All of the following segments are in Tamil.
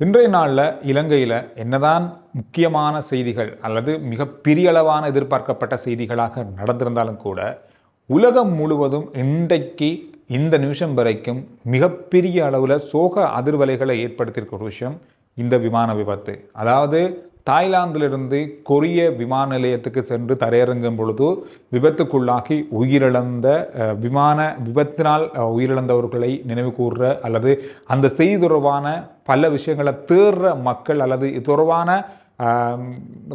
இன்றைய நாளில் இலங்கையில் என்னதான் முக்கியமான செய்திகள் அல்லது மிகப்பெரிய அளவான எதிர்பார்க்கப்பட்ட செய்திகளாக நடந்திருந்தாலும் கூட உலகம் முழுவதும் இன்றைக்கு இந்த நிமிஷம் வரைக்கும் மிகப்பெரிய அளவில் சோக அதிர்வலைகளை ஏற்படுத்தியிருக்கிற ஒரு விஷயம் இந்த விமான விபத்து. அதாவது தாய்லாந்திலிருந்து கொரிய விமான நிலையத்துக்கு சென்று தரையிறங்கும் பொழுது விபத்துக்குள்ளாகி உயிரிழந்த விமான விபத்தினால் உயிரிழந்தவர்களை நினைவு கூறுற அல்லது அந்த செய்தி தொடர்பான பல விஷயங்களை தேடுற மக்கள் அல்லது இது தொடர்பான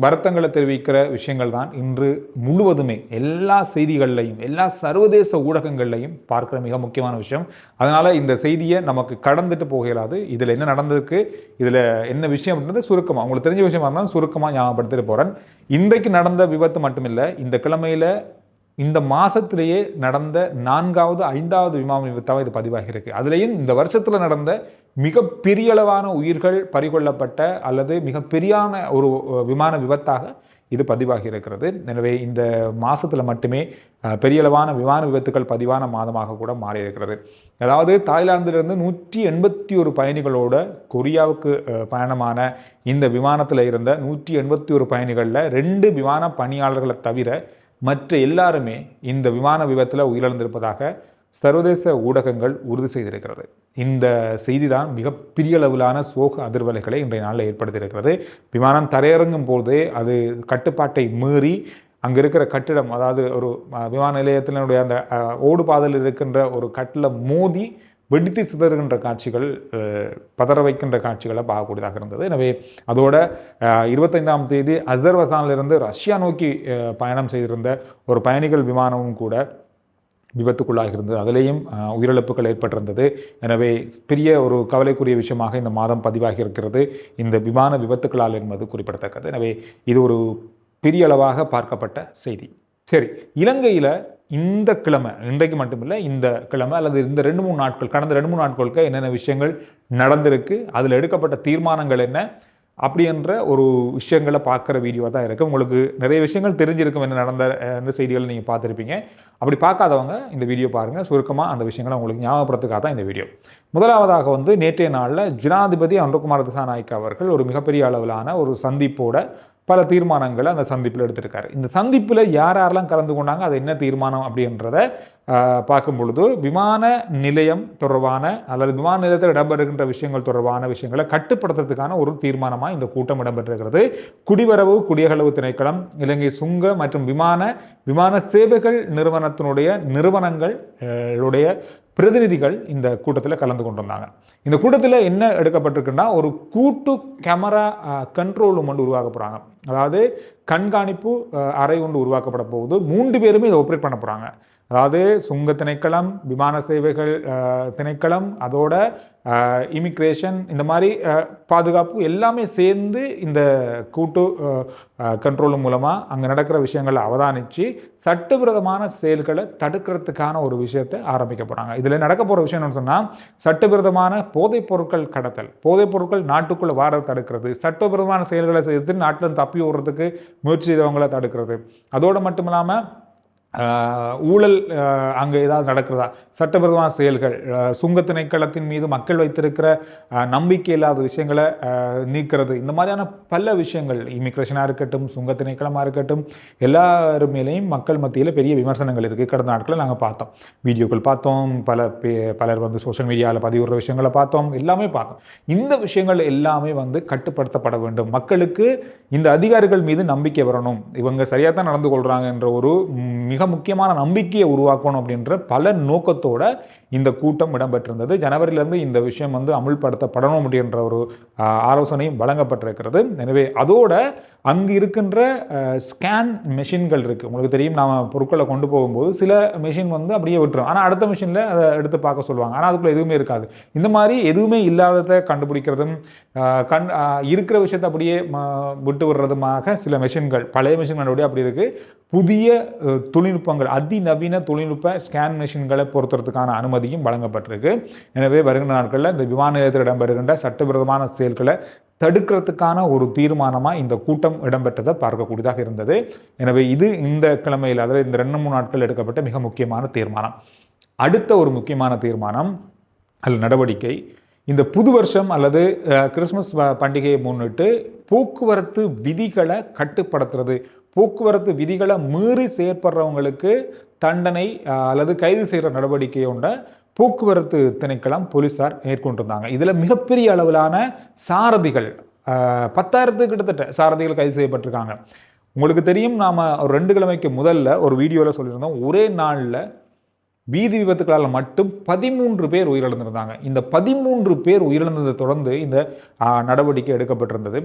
வருத்தங்களை தெரிவிக்கிற விஷயங்கள் தான் இன்று முழுவதுமே எல்லா செய்திகள்லையும் எல்லா சர்வதேச ஊடகங்கள்லையும் பார்க்குற மிக முக்கியமான விஷயம். அதனால் இந்த செய்தியை நமக்கு கடந்துட்டு போக இயலாது. இதில் என்ன நடந்திருக்கு, இதில் என்ன விஷயம் அப்படின்றது சுருக்கமாக உங்களுக்கு தெரிஞ்ச விஷயமா இருந்தாலும் சுருக்கமாக ஞாபகப்படுத்திட்டு போகிறேன். இன்றைக்கு நடந்த விபத்து மட்டுமில்லை, இந்த கிழமையில் இந்த மாதத்திலேயே நடந்த 4வது 5வது விமான விபத்தாக இது பதிவாகியிருக்கு. அதுலேயும் இந்த வருஷத்தில் நடந்த மிகப்பெரிய அளவான உயிர்கள் பறிகொள்ளப்பட்ட அல்லது மிகப்பெரியான ஒரு விமான விபத்தாக இது பதிவாகி இருக்கிறது. எனவே இந்த மாதத்தில் மட்டுமே பெரிய அளவான விமான விபத்துக்கள் பதிவான மாதமாக கூட மாறியிருக்கிறது. அதாவது தாய்லாந்திலிருந்து 181 பயணிகளோட கொரியாவுக்கு பயணமான இந்த விமானத்தில் இருந்த 181 பயணிகளில் 2 விமான பணியாளர்களை தவிர மற்ற எல்லாருமே இந்த விமான விபத்தில் உயிரிழந்திருப்பதாக சர்வதேச ஊடகங்கள் உறுதி செய்திருக்கிறது. இந்த செய்தி தான் மிகப்பெரிய அளவிலான சோக அதிர்வலைகளை இன்றைய நாளில் ஏற்படுத்தியிருக்கிறது. விமானம் தரையிறங்கும் போதே அது கட்டுப்பாட்டை மீறி அங்கே இருக்கிற கட்டிடம், அதாவது ஒரு விமான நிலையத்தினுடைய அந்த ஓடு பாதையில் இருக்கின்ற ஒரு கட்டில மோதி வெடித்து சிதறுகின்ற காட்சிகள், பதற வைக்கின்ற காட்சிகளை பார்க்கக்கூடியதாக இருந்தது. எனவே அதோட 25ஆம் தேதி அசர்பைஜானிலிருந்து ரஷ்யா நோக்கி பயணம் செய்திருந்த ஒரு பயணிகள் விமானமும் கூட விபத்துக்குள்ளாக இருந்தது. அதிலேயும் உயிரிழப்புகள் ஏற்பட்டிருந்தது. எனவே பெரிய ஒரு கவலைக்குரிய விஷயமாக இந்த மாதம் பதிவாகி இருக்கிறது இந்த விமான விபத்துக்களால் என்பது குறிப்பிடத்தக்கது. எனவே இது ஒரு பெரிய அளவாக பார்க்கப்பட்ட செய்தி. சரி, இலங்கையில் இந்த கிழமை, இன்றைக்கு மட்டுமில்லை, இந்த கிழமை அல்லது இந்த 2-3 நாட்கள், கடந்த 2-3 நாட்களுக்கு என்னென்ன விஷயங்கள் நடந்திருக்கு, அதில் எடுக்கப்பட்ட தீர்மானங்கள் என்ன அப்படின்ற ஒரு விஷயங்களை பார்க்குற வீடியோ தான் இருக்குது. உங்களுக்கு நிறைய விஷயங்கள் தெரிஞ்சிருக்கும், என்ன நடந்த செய்திகளை நீங்கள் பார்த்துருப்பீங்க. அப்படி பார்க்காதவங்க இந்த வீடியோ பாருங்கள். சுருக்கமாக அந்த விஷயங்களை உங்களுக்கு ஞாபகப்படுத்துக்காக தான் இந்த வீடியோ. முதலாவதாக நேற்றைய நாளில் ஜனாதிபதி அனுரகுமார திசாநாயக்க அவர்கள் ஒரு மிகப்பெரிய அளவிலான ஒரு சந்திப்போட பல தீர்மானங்களை அந்த சந்திப்பில் எடுத்திருக்காரு. இந்த சந்திப்பில் யாரெல்லாம் கலந்து கொண்டாங்க, அது என்ன தீர்மானம் அப்படின்றத பார்க்கும் பொழுது விமான நிலையம் தொடர்பான அல்லது விமான நிலையத்தில் இடம்பெறுகின்ற விஷயங்கள் தொடர்பான விஷயங்களை கட்டுப்படுத்துறதுக்கான ஒரு தீர்மானமாக இந்த கூட்டம் இடம்பெற்றிருக்கிறது. குடிவரவு குடியகலவு திணைக்களம், இலங்கை சுங்க மற்றும் விமான சேவைகள் நிறுவனத்தினுடைய நிறுவனங்களுடைய பிரதிநிதிகள் இந்த கூட்டத்தில் கலந்து கொண்டிருந்தாங்க. இந்த கூட்டத்தில் என்ன எடுக்கப்பட்டிருக்குன்னா, ஒரு கூட்டு கேமரா கண்ட்ரோல் ரூம் ஒன்று உருவாக்க போகிறாங்க. அதாவது கண்காணிப்பு அறை ஒன்று உருவாக்கப்பட போகுது. 3 பேருமே இதை ஆப்ரேட் பண்ண போகிறாங்க. அதாவது சுங்க திணைக்களம், விமான சேவைகள் திணைக்களம், அதோட இமிக்ரேஷன், இந்த மாதிரி பாதுகாப்பு எல்லாமே சேர்ந்து இந்த கூட்டு கண்ட்ரோல் மூலமாக அங்கே நடக்கிற விஷயங்களை அவதானித்து சட்டவிரோதமான செயல்களை தடுக்கிறதுக்கான ஒரு விஷயத்தை ஆரம்பிக்க போகிறாங்க. இதில் நடக்க போகிற விஷயம் என்னன்னு சொன்னால், சட்டவிரோதமான போதைப் பொருட்கள் கடத்தல், போதைப் பொருட்கள் நாட்டுக்குள்ளே வார தடுக்கிறது, சட்டவிரோதமான செயல்களை செய்து நாட்டில் தப்பி ஓடுறதுக்கு முயற்சி செய்தவங்களை தடுக்கிறது. அதோடு மட்டும் இல்லாமல் ஊழல் அங்கே ஏதாவது நடக்கிறதா, சட்டவிரோதமான செயல்கள், சுங்க திணைக்களத்தின் மீது மக்கள் வைத்திருக்கிற நம்பிக்கை இல்லாத விஷயங்களை நீக்கிறது, இந்த மாதிரியான பல விஷயங்கள், இமிக்ரேஷனாக இருக்கட்டும், சுங்க திணைக்களமாக இருக்கட்டும், எல்லாரும் மேலேயும் மக்கள் மத்தியில் பெரிய விமர்சனங்கள் இருக்குது. கடந்த நாட்களில் நாங்கள் பார்த்தோம், வீடியோக்கள் பார்த்தோம், பலர் சோஷியல் மீடியாவில் பதிவுற விஷயங்களை பார்த்தோம், எல்லாமே பார்த்தோம். இந்த விஷயங்கள் எல்லாமே கட்டுப்படுத்தப்பட வேண்டும். மக்களுக்கு இந்த அதிகாரிகள் மீது நம்பிக்கை வரணும், இவங்க சரியாக தான் நடந்து கொள்கிறாங்க என்ற ஒரு மிக முக்கியமான நம்பிக்கையை உருவாக்கணும் அப்படின்ற பல நோக்கத்தோட இந்த கூட்டம் இடம்பெற்றிருந்தது. ஜனவரியிலிருந்து இந்த விஷயம் அமுல்படுத்தப்படணும் அப்படின்ற ஒரு ஆலோசனையும் வழங்கப்பட்டிருக்கிறது. எனவே அதோட அங்கு இருக்கின்ற ஸ்கேன் மெஷின்கள் இருக்குது. உங்களுக்கு தெரியும், நாம் பொருட்களை கொண்டு போகும்போது சில மெஷின் அப்படியே விட்டுரும், ஆனால் அடுத்த மிஷினில் அதை எடுத்து பார்க்க சொல்லுவாங்க, ஆனால் அதுக்குள்ளே எதுவுமே இருக்காது. இந்த மாதிரி எதுவுமே இல்லாததை கண்டுபிடிக்கிறதும் இருக்கிற விஷயத்தை அப்படியே விட்டு விடுறதுமாக சில மெஷின்கள், பழைய மெஷின்களுடைய அப்படி இருக்குது. புதிய தொழில்நுட்பங்கள், அதிநவீன தொழில்நுட்ப ஸ்கேன் மெஷின்களை பொறுத்துறதுக்கான அனுமதியும் வழங்கப்பட்டிருக்கு. எனவே வருகின்ற நாட்களில் இந்த விமான நிலையத்தில் இடம்பெறுகின்ற சட்டவிரோதமான செயல்களை தடுக்கிறதுக்கான ஒரு தீர்மானமாக இந்த கூட்டம் இடம்பெற்றதை பார்க்கக்கூடியதாக இருந்தது. எனவே இது இந்த கிழமையில், அதாவது இந்த 2-3 நாட்கள் எடுக்கப்பட்ட மிக முக்கியமான தீர்மானம். அடுத்த ஒரு முக்கியமான தீர்மானம் அல்லது நடவடிக்கை, இந்த புது வருஷம் அல்லது கிறிஸ்மஸ் பண்டிகையை முன்னிட்டு போக்குவரத்து விதிகளை கட்டுப்படுத்துறது, போக்குவரத்து விதிகளை மீறி செயற்படுறவங்களுக்கு தண்டனை அல்லது கைது செய்கிற நடவடிக்கையோட போக்குவரத்து திணைக்களம் போலீஸார் மேற்கொண்டிருந்தாங்க. இதில் மிகப்பெரிய அளவிலான சாரதிகள் 10,000 கிட்டத்தட்ட சாரதிகள் கைது செய்யப்பட்டிருக்காங்க. உங்களுக்கு தெரியும், நாம் ஒரு 2 கிழமைக்கு முதல்ல ஒரு வீடியோவில் சொல்லியிருந்தோம், ஒரே நாளில் வீதி விபத்துக்களால் மட்டும் 13 பேர் உயிரிழந்திருந்தாங்க. இந்த 13 பேர் உயிரிழந்ததை தொடர்ந்து இந்த நடவடிக்கை எடுக்கப்பட்டிருந்தது.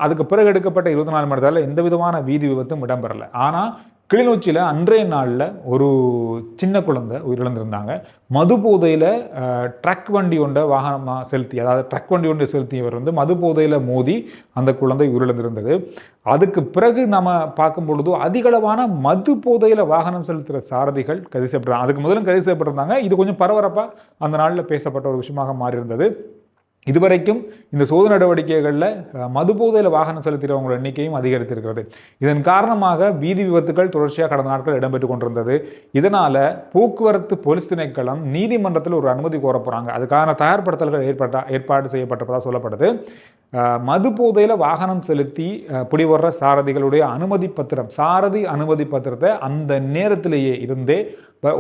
அதுக்கு பிறகு எடுக்கப்பட்ட 24 மணி நேரத்தில் எந்த விதமான வீதி விபத்தும் இடம்பெறலை. ஆனால் கிளிநொச்சியில் அன்றைய நாளில் ஒரு சின்ன குழந்தை உயிரிழந்திருந்தாங்க. மது போதையில் ட்ரக் வண்டி ஒன்றை வாகனமாக செலுத்தி, அதாவது ட்ரக் வண்டி ஒன்றை செலுத்தியவர் மது போதையில் மோதி அந்த குழந்தை உயிரிழந்திருந்தது. அதுக்கு பிறகு நம்ம பார்க்கும் பொழுது அதிகளவான மது போதையில் வாகனம் செலுத்துகிற சாரதிகள் கைது செய்யப்படுறாங்க. அதுக்கு முதலும் கைது செய்யப்பட்டிருந்தாங்க. இது கொஞ்சம் பரபரப்பாக அந்த நாளில் பேசப்பட்ட ஒரு விஷயமாக மாறியிருந்தது. இதுவரைக்கும் இந்த சோதனை நடவடிக்கைகளில் மது போதையில் வாகனம் செலுத்துகிறவங்களோட எண்ணிக்கையும் அதிகரித்திருக்கிறது. இதன் காரணமாக வீதி விபத்துகள் தொடர்ச்சியாக கடந்த நாட்கள் இடம்பெற்று கொண்டிருந்தது. இதனால் போக்குவரத்து போலீஸ் திணைக்களம் நீதிமன்றத்தில் ஒரு அனுமதி கோர போகிறாங்க. அதுக்கான தயார்படுத்தல்கள் ஏற்பாடு செய்யப்பட்டிருப்பதாக சொல்லப்படுது. மது போதையில் வாகனம் செலுத்தி பிடிவர்ற சாரதிகளுடைய அனுமதி பத்திரம், சாரதி அனுமதி பத்திரத்தை அந்த நேரத்திலேயே இருந்தே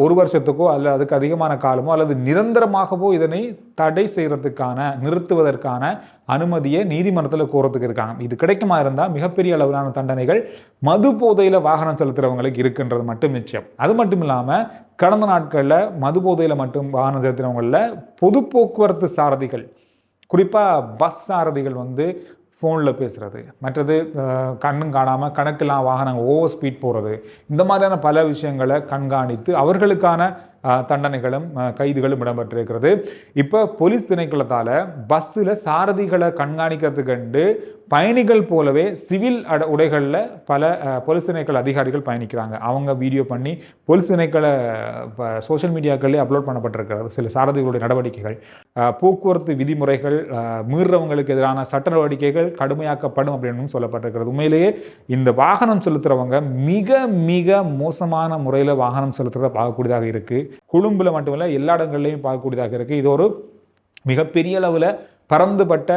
1 வருஷத்துக்கோ அல்லது அதுக்கு அதிகமான காலமோ அல்லது நிரந்தரமாகவோ இதனை தடை செய்கிறதுக்கான, நிறுத்துவதற்கான அனுமதியை நீதிமன்றத்தில் கோரத்துக்கு இருக்காங்க. இது கிடைக்குமா இருந்தால் மிகப்பெரிய அளவிலான தண்டனைகள் மது போதையில் வாகனம் செலுத்துகிறவங்களுக்கு இருக்குன்றது மட்டும் நிச்சயம். அது மட்டும் இல்லாமல் கடந்த நாட்களில் மது போதையில் மட்டும் வாகனம் செலுத்துகிறவங்களில் பொது போக்குவரத்து சாரதிகள், குறிப்பாக பஸ் சாரதிகள் ஃபோனில் பேசுகிறது, மற்றது கண்ணும் காணாமல் கணக்கெல்லாம் வாகனங்கள் ஓவர் ஸ்பீட் போகிறது, இந்த மாதிரியான பல விஷயங்களை கண்காணித்து அவர்களுக்கான தண்டனைகளும் கைதுகளும் இடம்பெற்றிருக்கிறது. இப்போ போலீஸ் திணைக்களத்தால் பஸ்ஸில் சாரதிகளை கண்காணிக்கிறதுக்கு பயணிகள் போலவே சிவில் உடைகளில் பல போலீஸ் திணைக்கள அதிகாரிகள் பயணிக்கிறாங்க. அவங்க வீடியோ பண்ணி போலீஸ் திணைக்கள சோஷியல் மீடியாக்களே அப்லோட் பண்ணப்பட்டிருக்கிறது சில சாரதிகளுடைய நடவடிக்கைகள். போக்குவரத்து விதிமுறைகள் மீறுறவங்களுக்கு எதிரான சட்ட நடவடிக்கைகள் கடுமையாக்கப்படும் அப்படின்னு சொல்லப்பட்டிருக்கிறது. உண்மையிலேயே இந்த வாகனம் செலுத்துகிறவங்க மிக மிக மோசமான முறையில் வாகனம் செலுத்துறதை பார்க்கக்கூடியதாக இருக்குது. கொழும்புல மட்டுமில்லை, எல்லா இடங்கள்லையும் பார்க்கக்கூடியதாக இருக்குது. இது ஒரு மிகப்பெரிய அளவில் பரந்துபட்ட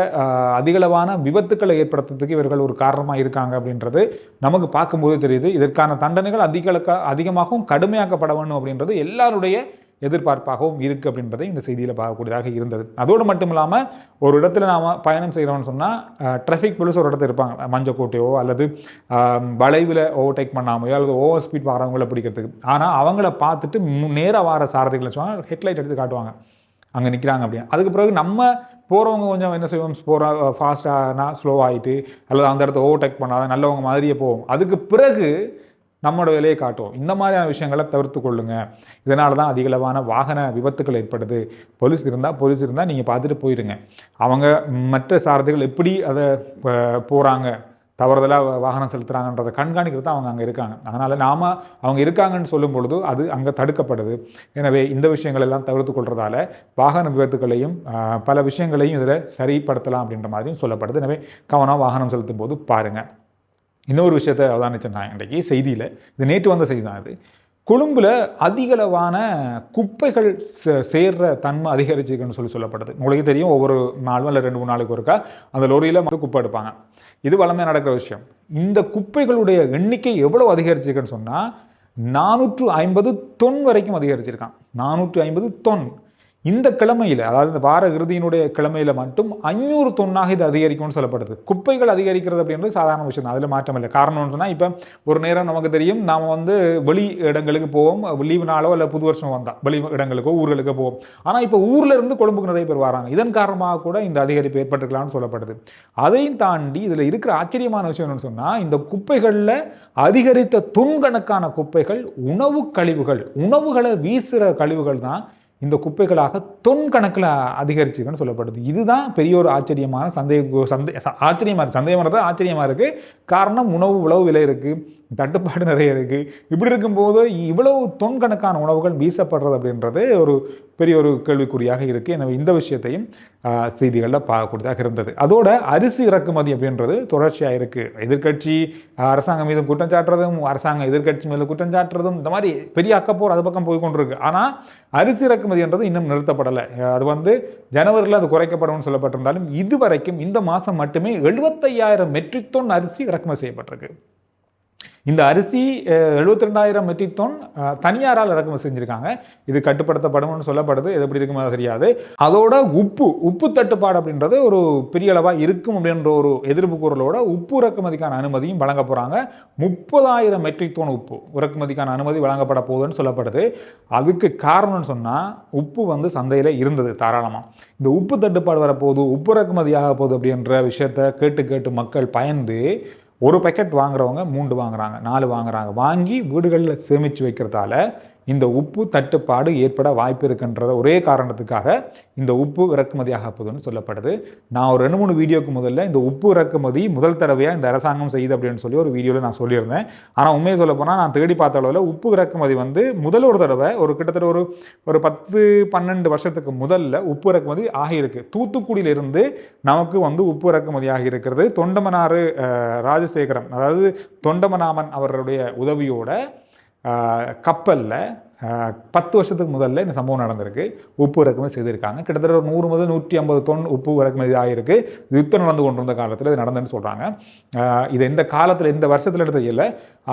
அதிகளவான விபத்துக்களை ஏற்படுத்துறதுக்கு இவர்கள் ஒரு காரணமாக இருக்காங்க அப்படின்றது நமக்கு பார்க்கும்போது தெரியுது. இதற்கான தண்டனைகள் அதிகமாகவும் கடுமையாக்கப்பட வேண்டும் அப்படின்றது எல்லாருடைய எதிர்பார்ப்பாகவும் இருக்குது அப்படின்றதை இந்த செய்தியில் பார்க்கக்கூடியதாக இருந்தது. அதோடு மட்டும் இல்லாமல் ஒரு இடத்துல நாம் பயணம் செய்கிறோம்னு சொன்னால் டிராஃபிக் போலீஸ் ஒரு இடத்துல இருப்பாங்க, மஞ்சக்கோட்டையோ அல்லது வளைவில் ஓவர்டேக் பண்ணாமையோ அல்லது ஓவர் ஸ்பீட் வரவங்களை பிடிக்கிறதுக்கு. ஆனால் அவங்கள பார்த்துட்டு நேராக வர சாரதிகளை சொன்னால் ஹெட்லைட் எடுத்து காட்டுவாங்க, அங்கே நிற்கிறாங்க அப்படின்னா. அதுக்கு பிறகு நம்ம போகிறவங்க கொஞ்சம் என்ன செய்வோம், ஃபாஸ்ட்டானா ஸ்லோ ஆகிட்டு அல்லது அந்த இடத்த ஓவர்டேக் பண்ணாத நல்லவங்க மாதிரியே போவோம். அதுக்கு பிறகு நம்மளோட வேலையை காட்டுவோம். இந்த மாதிரியான விஷயங்களை தவிர்த்து கொள்ளுங்க. இதனால தான் அதிகளவான வாகன விபத்துக்கள் ஏற்படுது. போலீஸ் இருந்தால் நீங்கள் பார்த்துட்டு போயிடுங்க. அவங்க மற்ற சாரதிகள் எப்படி அதை போகிறாங்க, தவறுதலாக வாகனம் செலுத்துகிறாங்கன்றதை கண்காணிக்கிறது தான் அவங்க அங்கே இருக்காங்க. அதனால் நாம் அவங்க இருக்காங்கன்னு சொல்லும் பொழுது அது அங்கே தடுக்கப்படுது. எனவே இந்த விஷயங்கள் எல்லாம் தவிர்த்து கொள்றதால வாகன விபத்துக்களையும் பல விஷயங்களையும் இதில் சரிப்படுத்தலாம் அப்படின்ற மாதிரியும் சொல்லப்படுது. எனவே கவனம் வாகனம் செலுத்தும் போது பாருங்கள். இன்னொரு விஷயத்தை அவதானிச்சேன் நான் இன்றைக்கி செய்தியில், இது நேற்று வந்த செய்தி தான். இது கொழும்பில் அதிகளவான குப்பைகள் சேர்ற தன்மை அதிகரிச்சிருக்குன்னு சொல்லப்படுது. உங்களுக்கு தெரியும், ஒவ்வொரு நாளும் இல்லை 2-3 நாளுக்கு ஒருக்கா அந்த லோரியில் குப்பை எடுப்பாங்க. இது வளமையாக நடக்கிற விஷயம். இந்த குப்பைகளுடைய எண்ணிக்கை எவ்வளோ அதிகரிச்சிருக்குன்னு சொன்னால் 450 தொன் வரைக்கும் அதிகரிச்சிருக்கான். 450 தொன். இந்த கிழமையில், அதாவது இந்த வார இறுதியினுடைய கிழமையில் மட்டும் 500 தொன்னாக இது அதிகரிக்கும்னு சொல்லப்படுது. குப்பைகள் அதிகரிக்கிறது அப்படின்றது சாதாரண விஷயம் தான், அதில் மாற்றம் இல்லை. காரணம்னு சொன்னால், இப்போ ஒரு நேரம் நமக்கு தெரியும், நாம் வெளி இடங்களுக்கு போவோம், லீவு நாளோ இல்லை புது வருஷம் வந்தால் வெளி இடங்களுக்கோ ஊர்களுக்கோ போவோம். ஆனால் இப்போ ஊரில் இருந்து கொழும்புக்கு நிறைய பேர் வராங்க. இதன் காரணமாக கூட இந்த அதிகரிப்பு ஏற்பட்டிருக்கலாம்னு சொல்லப்படுது. அதையும் தாண்டி இதில் இருக்கிற ஆச்சரியமான விஷயம் என்னன்னு சொன்னால், இந்த குப்பைகளில் அதிகரித்த தொன்கணக்கான குப்பைகள் உணவு கழிவுகள், உணவுகளை வீசுகிற கழிவுகள் தான் இந்த குப்பைகளாக தொன் கணக்கில் அதிகரிச்சுன்னு சொல்லப்படுது. இதுதான் பெரிய ஒரு ஆச்சரியமான சந்தேகமாக இருக்குது. காரணம், உணவு உழவு விலை இருக்குது, தட்டுப்பாடு நிறைய இருக்குது. இப்படி இருக்கும்போது இவ்வளவு தொன் கணக்கான உணவுகள் வீசப்படுறது அப்படின்றது ஒரு பெரிய ஒரு கேள்விக்குறியாக இருக்குது. எனவே இந்த விஷயத்தையும் செய்திகளில் பார்க்கக்கூடியதாக இருந்தது. அதோட அரிசி இறக்குமதி அப்படின்றது தொடர்ச்சியாக இருக்குது. எதிர்கட்சி அரசாங்கம் மீது குற்றம் சாட்டுறதும், அரசாங்கம் எதிர்கட்சி மீது குற்றம் சாட்டுறதும், இந்த மாதிரி பெரிய அக்கப்போர் அது பக்கம் போய் கொண்டிருக்கு. ஆனால் அரிசி இறக்குமதின்றது இன்னும் நிறுத்தப்படலை. அது ஜனவரியில் அது குறைக்கப்படும் சொல்லப்பட்டிருந்தாலும் இதுவரைக்கும் இந்த மாதம் மட்டுமே 75,000 மெட்ரிக் டன் அரிசி இறக்குமதி செய்யப்பட்டிருக்கு. இந்த அரிசி 72,000 மெட்ரிக் டன் தனியாரால் இறக்குமதி செஞ்சுருக்காங்க. இது கட்டுப்படுத்தப்படும்னு சொல்லப்படுது. எது எப்படி இருக்குமா தெரியாது. அதோட உப்பு தட்டுப்பாடு அப்படின்றது ஒரு பெரிய அளவாக இருக்கும் அப்படின்ற ஒரு எதிர்ப்பு குரலோட உப்பு இறக்குமதிக்கான அனுமதியும் வழங்க போகிறாங்க. 30,000 மெட்ரிக் டன் உப்பு இறக்குமதிக்கான அனுமதி வழங்கப்பட போகுதுன்னு சொல்லப்படுது. அதுக்கு காரணம்னு சொன்னால் உப்பு சந்தையில் இருந்தது தாராளமாக. இந்த உப்பு தட்டுப்பாடு வரப்போகுது, உப்பு இறக்குமதி ஆக போகுது அப்படின்ற விஷயத்தை கேட்டு மக்கள் பயந்து ஒரு பேக்கெட் வாங்குறவங்க 3 வாங்குறாங்க, 4 வாங்குறாங்க. வாங்கி வீடுகளில் சேமித்து வைக்கிறதால இந்த உப்பு தட்டுப்பாடு ஏற்பட வாய்ப்பு இருக்குன்றத ஒரே காரணத்துக்காக இந்த உப்பு இறக்குமதி ஆக போகுதுன்னு சொல்லப்படுது. நான் ஒரு 2-3 வீடியோக்கு முதல்ல இந்த உப்பு இறக்குமதி முதல் தடவையாக இந்த அரசாங்கம் செய்யுது அப்படின்னு சொல்லி ஒரு வீடியோவில் நான் சொல்லியிருந்தேன். ஆனால் உண்மையை சொல்ல போனால் நான் தேடி பார்த்த அளவில் உப்பு இறக்குமதி முதல் ஒரு தடவை கிட்டத்தட்ட ஒரு 10-12 வருஷத்துக்கு முதல்ல உப்பு இறக்குமதி ஆகியிருக்கு. தூத்துக்குடியிலிருந்து நமக்கு உப்பு இறக்குமதி ஆகியிருக்கிறது. தொண்டமனாறு ராஜசேகரம், அதாவது தொண்டமனாமன் அவருடைய உதவியோட கப்பலில் 10 வருஷத்துக்கு முதல்ல இந்த சம்பவம் நடந்திருக்கு. உப்பு இறக்குமதி செய்திருக்காங்க. கிட்டத்தட்ட ஒரு 100 முதல் 150 தொன் உப்பு இறக்குமதி ஆகிருக்கு. யுத்தம் நடந்து கொண்டிருந்த காலத்தில் இது நடந்துன்னு சொல்கிறாங்க. இது எந்த காலத்தில் எந்த வருஷத்தில் எடுத்து இல்லை.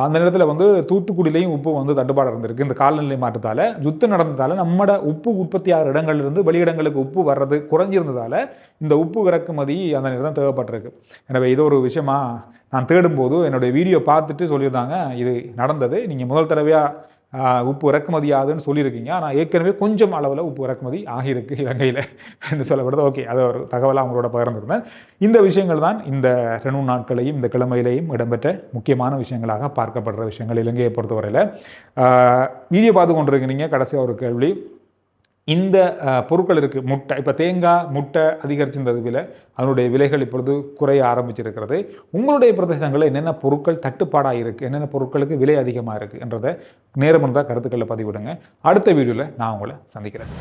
அந்த நேரத்தில் தூத்துக்குடியிலையும் உப்பு தட்டுப்பாடு இருந்திருக்கு. இந்த காலநிலை மாற்றத்தால் யுத்தம் நடந்ததால் நம்மட உப்பு உற்பத்தி ஆகிற இடங்கள்லேருந்து வெளியிடங்களுக்கு உப்பு வர்றது குறைஞ்சிருந்ததால் இந்த உப்பு இறக்குமதி அந்த நேரம் தேவைப்பட்டிருக்கு. எனவே இது ஒரு விஷயமா நான் தேடும்போது என்னுடைய வீடியோ பார்த்துட்டு சொல்லியிருந்தாங்க இது நடந்தது. நீங்கள் முதல் தடவையாக உப்பு இறக்குமதி ஆகுதுன்னு சொல்லியிருக்கீங்க. ஆனால் ஏற்கனவே கொஞ்சம் அளவில் உப்பு இறக்குமதி ஆகியிருக்கு இலங்கையில் என்று சொல்லப்படுது. ஓகே, அதை ஒரு தகவலாக அவங்களோட பகிர்ந்துருந்தேன். இந்த விஷயங்கள் தான் இந்த 2 நாட்களையும் இந்த கிழமையிலையும் இடம்பெற்ற முக்கியமான விஷயங்களாக பார்க்கப்படுற விஷயங்கள் இலங்கையை பொறுத்தவரையில். வீடியோ பார்த்து கொண்டிருக்கிறீங்க. கடைசியாக ஒரு கேள்வி, இந்த பொருட்கள் இருக்குது, முட்டை, இப்போ தேங்காய் முட்டை அதிகரிச்சிருந்தது விலை, அதனுடைய விலைகள் இப்பொழுது குறைய ஆரம்பிச்சிருக்கிறது. உங்களுடைய பிரதேசங்களில் என்னென்ன பொருட்கள் தட்டுப்பாடாக இருக்குது, என்னென்ன பொருட்களுக்கு விலை அதிகமாக இருக்குது என்றதை நேரம் இருந்தால் கருத்துக்களில் பதிவிடுங்க. அடுத்த வீடியோவில் நான் உங்களை சந்திக்கிறேன்.